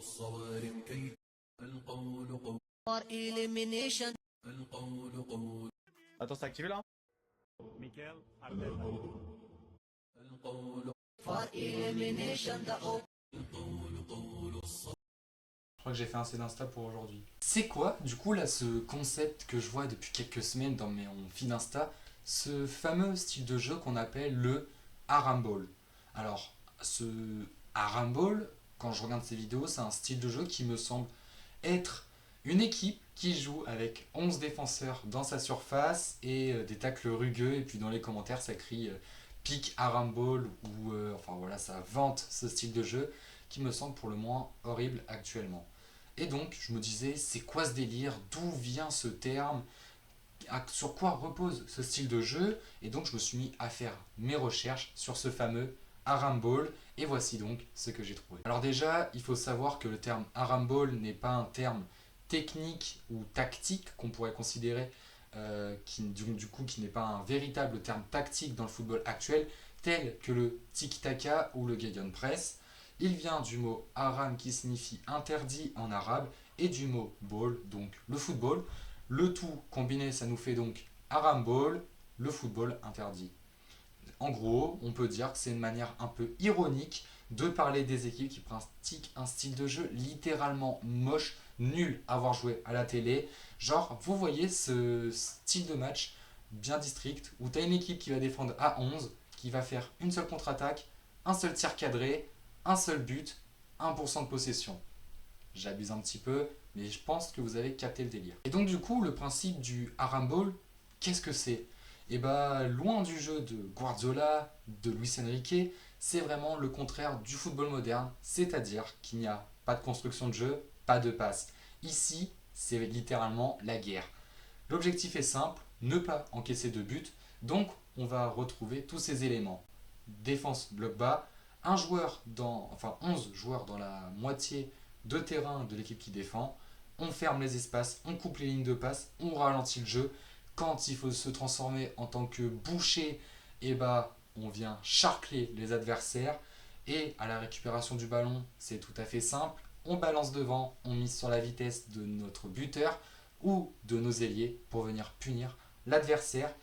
الصوارم كي القول قول For elimination. القول قول Attends, c'est activé là? Mikel Arteta. القول For elimination. The القول قول الصوارم. Je crois que j'ai fait assez d'Insta pour aujourd'hui. C'est quoi, du coup, là, ce concept que je vois depuis quelques semaines dans mon feed Insta, ce fameux style de jeu qu'on appelle le Arambol. Alors, ce Arambol, quand je regarde ces vidéos, c'est un style de jeu qui me semble être une équipe qui joue avec 11 défenseurs dans sa surface et des tacles rugueux, et puis dans les commentaires ça crie pick Arambol ou enfin voilà, ça vante ce style de jeu qui me semble pour le moins horrible actuellement. Et donc je me disais, c'est quoi ce délire, d'où vient ce terme, sur quoi repose ce style de jeu, et donc je me suis mis à faire mes recherches sur ce fameux Arambol, et voici donc ce que j'ai trouvé. Alors déjà, il faut savoir que le terme Arambol n'est pas un terme technique ou tactique qu'on pourrait considérer, qui n'est pas un véritable terme tactique dans le football actuel, tel que le tiki-taka ou le gegenpress. Il vient du mot aram qui signifie interdit en arabe et du mot ball, donc le football. Le tout combiné, ça nous fait donc Arambol, le football interdit. En gros, on peut dire que c'est une manière un peu ironique de parler des équipes qui pratiquent un style de jeu littéralement moche, nul à voir jouer à la télé. Genre, vous voyez ce style de match bien district où tu as une équipe qui va défendre à 11, qui va faire une seule contre-attaque, un seul tir cadré, un seul but, 1% de possession. J'abuse un petit peu, mais je pense que vous avez capté le délire. Et donc du coup, le principe du Arambol, qu'est-ce que c'est? Et bah, loin du jeu de Guardiola, de Luis Enrique, c'est vraiment le contraire du football moderne, c'est-à-dire qu'il n'y a pas de construction de jeu, pas de passe. Ici, c'est littéralement la guerre. L'objectif est simple, ne pas encaisser de but, donc on va retrouver tous ces éléments. Défense bloc bas, 11 joueurs dans la moitié de terrain de l'équipe qui défend, on ferme les espaces, on coupe les lignes de passe, on ralentit le jeu. Quand il faut se transformer en tant que boucher, et bah, on vient charcler les adversaires. Et à la récupération du ballon, c'est tout à fait simple. On balance devant, on mise sur la vitesse de notre buteur ou de nos ailiers pour venir punir l'adversaire.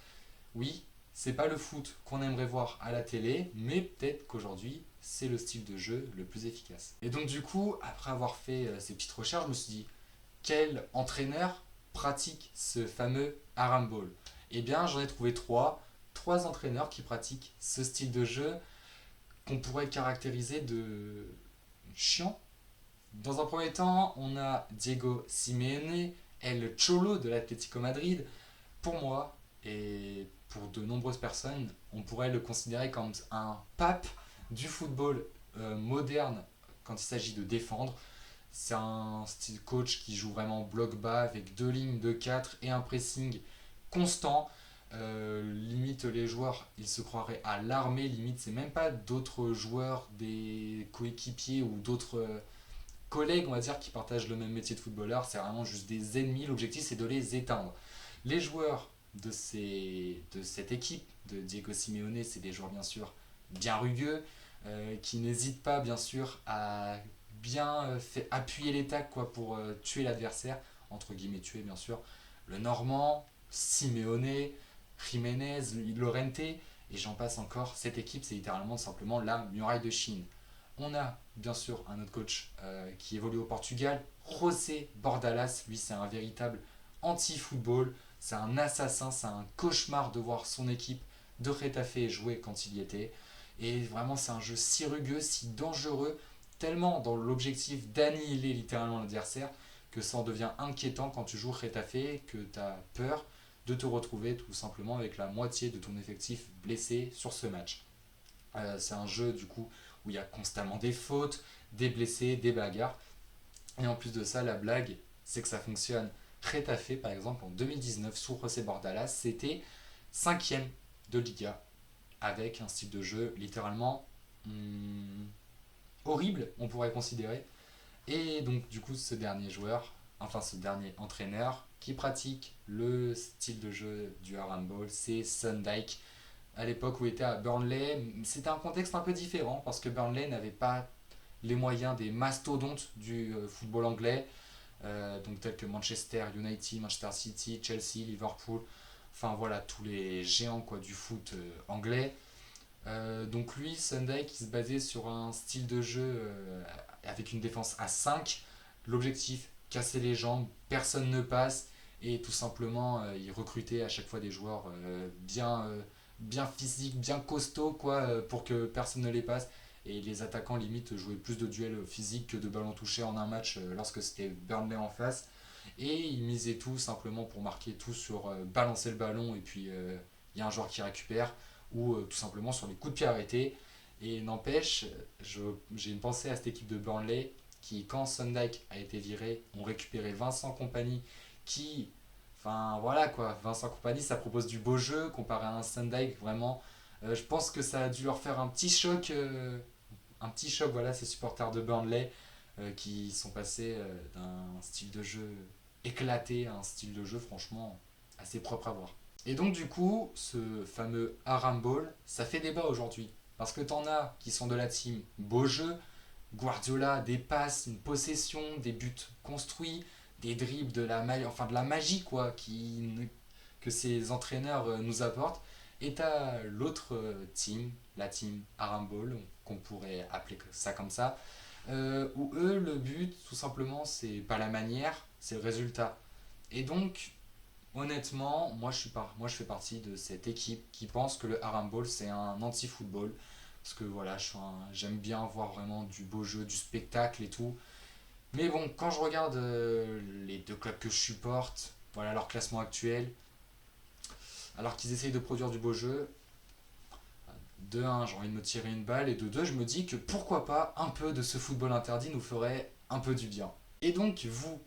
Oui, c'est pas le foot qu'on aimerait voir à la télé, mais peut-être qu'aujourd'hui, c'est le style de jeu le plus efficace. Et donc du coup, après avoir fait ces petites recherches, je me suis dit, quel entraîneur pratique ce fameux Arambol? Eh bien, j'en ai trouvé trois entraîneurs qui pratiquent ce style de jeu qu'on pourrait caractériser de chiant. Dans un premier temps, on a Diego Simeone, El Cholo de l'Atlético Madrid. Pour moi, et pour de nombreuses personnes, on pourrait le considérer comme un pape du football moderne quand il s'agit de défendre. C'est un style coach qui joue vraiment bloc bas avec deux lignes de 4 et un pressing constant. Limite les joueurs, ils se croiraient à l'armée, limite c'est même pas d'autres joueurs, des coéquipiers ou d'autres collègues on va dire qui partagent le même métier de footballeur, c'est vraiment juste des ennemis, l'objectif c'est de les éteindre. Les joueurs de cette équipe de Diego Simeone, c'est des joueurs bien sûr bien rugueux, qui n'hésitent pas bien sûr à bien appuyer les tacles pour tuer l'adversaire, entre guillemets tuer bien sûr, le Normand, Simeone, Jiménez, Llorente, et j'en passe encore. Cette équipe, c'est littéralement simplement la muraille de Chine. On a bien sûr un autre coach qui évolue au Portugal, José Bordalas. Lui, c'est un véritable anti-football, c'est un assassin, c'est un cauchemar de voir son équipe de Retafe jouer quand il y était. Et vraiment, c'est un jeu si rugueux, si dangereux, tellement dans l'objectif d'annihiler littéralement l'adversaire, que ça en devient inquiétant quand tu joues Retafe, que tu as peur de te retrouver tout simplement avec la moitié de ton effectif blessé sur ce match. C'est un jeu du coup où il y a constamment des fautes, des blessés, des bagarres. Et en plus de ça, la blague, c'est que ça fonctionne. Retafe, par exemple, en 2019, sous José Bordalas, c'était 5e de Liga, avec un style de jeu littéralement horrible, on pourrait considérer. Et donc, du coup, ce dernier entraîneur qui pratique le style de jeu du Arambol, c'est Sundyke. À l'époque où il était à Burnley, c'était un contexte un peu différent parce que Burnley n'avait pas les moyens des mastodontes du football anglais, donc tels que Manchester United, Manchester City, Chelsea, Liverpool, enfin voilà, tous les géants quoi, du foot anglais. Donc lui, Sunday, qui se basait sur un style de jeu avec une défense à 5. L'objectif, casser les jambes, personne ne passe. Et tout simplement, il recrutait à chaque fois des joueurs bien physiques, bien costauds, quoi, pour que personne ne les passe. Et les attaquants, limite, jouaient plus de duels physiques que de ballons touchés en un match lorsque c'était Burnley en face. Et ils misaient tout simplement pour marquer tout sur balancer le ballon et puis il y a un joueur qui récupère ou tout simplement sur les coups de pied arrêtés. Et n'empêche, j'ai une pensée à cette équipe de Burnley qui, quand Sondijk a été viré, ont récupéré Vincent Kompany qui, enfin voilà quoi, Vincent Kompany ça propose du beau jeu comparé à un Sondijk vraiment. Je pense que ça a dû leur faire un petit choc voilà, ces supporters de Burnley qui sont passés d'un style de jeu éclaté à un style de jeu franchement assez propre à voir. Et donc du coup, ce fameux Aram Ball, ça fait débat aujourd'hui. Parce que t'en as qui sont de la team beau jeu, Guardiola, des passes, une possession, des buts construits, des dribbles, de la magie quoi, que ces entraîneurs nous apportent. Et t'as l'autre team, la team Aram Ball, qu'on pourrait appeler ça comme ça, où eux, le but, tout simplement, c'est pas la manière, c'est le résultat. Et donc, honnêtement, moi je fais partie de cette équipe qui pense que le Aram Ball c'est un anti-football. Parce que voilà, j'aime bien voir vraiment du beau jeu, du spectacle et tout. Mais bon, quand je regarde les deux clubs que je supporte, voilà leur classement actuel, alors qu'ils essayent de produire du beau jeu, de un, j'ai envie de me tirer une balle, et de deux, je me dis que pourquoi pas un peu de ce football interdit nous ferait un peu du bien. Et donc, vous,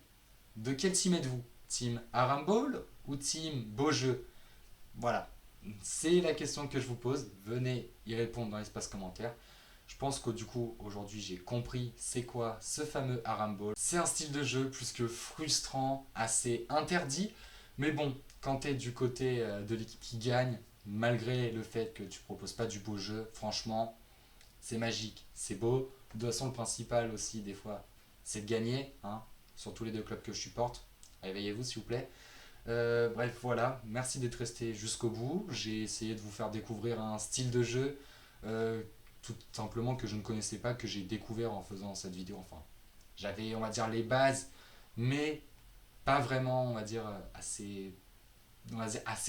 de quel team êtes-vous? Team Aram Ball ou team beau jeu? Voilà, c'est la question que je vous pose. Venez y répondre dans l'espace commentaire. Je pense que du coup, aujourd'hui, j'ai compris c'est quoi ce fameux Aram Ball. C'est un style de jeu plus que frustrant, assez interdit. Mais bon, quand tu es du côté de l'équipe qui gagne, malgré le fait que tu proposes pas du beau jeu, franchement, c'est magique, c'est beau. De toute façon, le principal aussi, des fois, c'est de gagner, hein, sur tous les deux clubs que je supporte. Réveillez-vous, s'il vous plaît. Bref, voilà, merci d'être resté jusqu'au bout. J'ai essayé de vous faire découvrir un style de jeu tout simplement que je ne connaissais pas, que j'ai découvert en faisant cette vidéo. Enfin, j'avais, on va dire, les bases, mais pas vraiment, on va dire, assez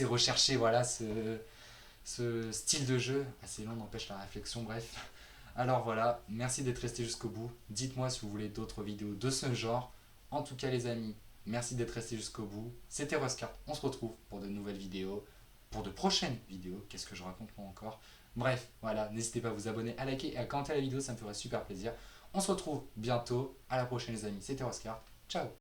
recherché, voilà, ce style de jeu. Assez long, n'empêche la réflexion, bref. Alors voilà, merci d'être resté jusqu'au bout. Dites-moi si vous voulez d'autres vidéos de ce genre. En tout cas, les amis, merci d'être resté jusqu'au bout. C'était Roscart. On se retrouve pour de nouvelles vidéos, pour de prochaines vidéos. Qu'est-ce que je raconte moi encore? Bref, voilà, n'hésitez pas à vous abonner, à liker et à commenter la vidéo, ça me ferait super plaisir. On se retrouve bientôt. À la prochaine les amis. C'était Roscart. Ciao.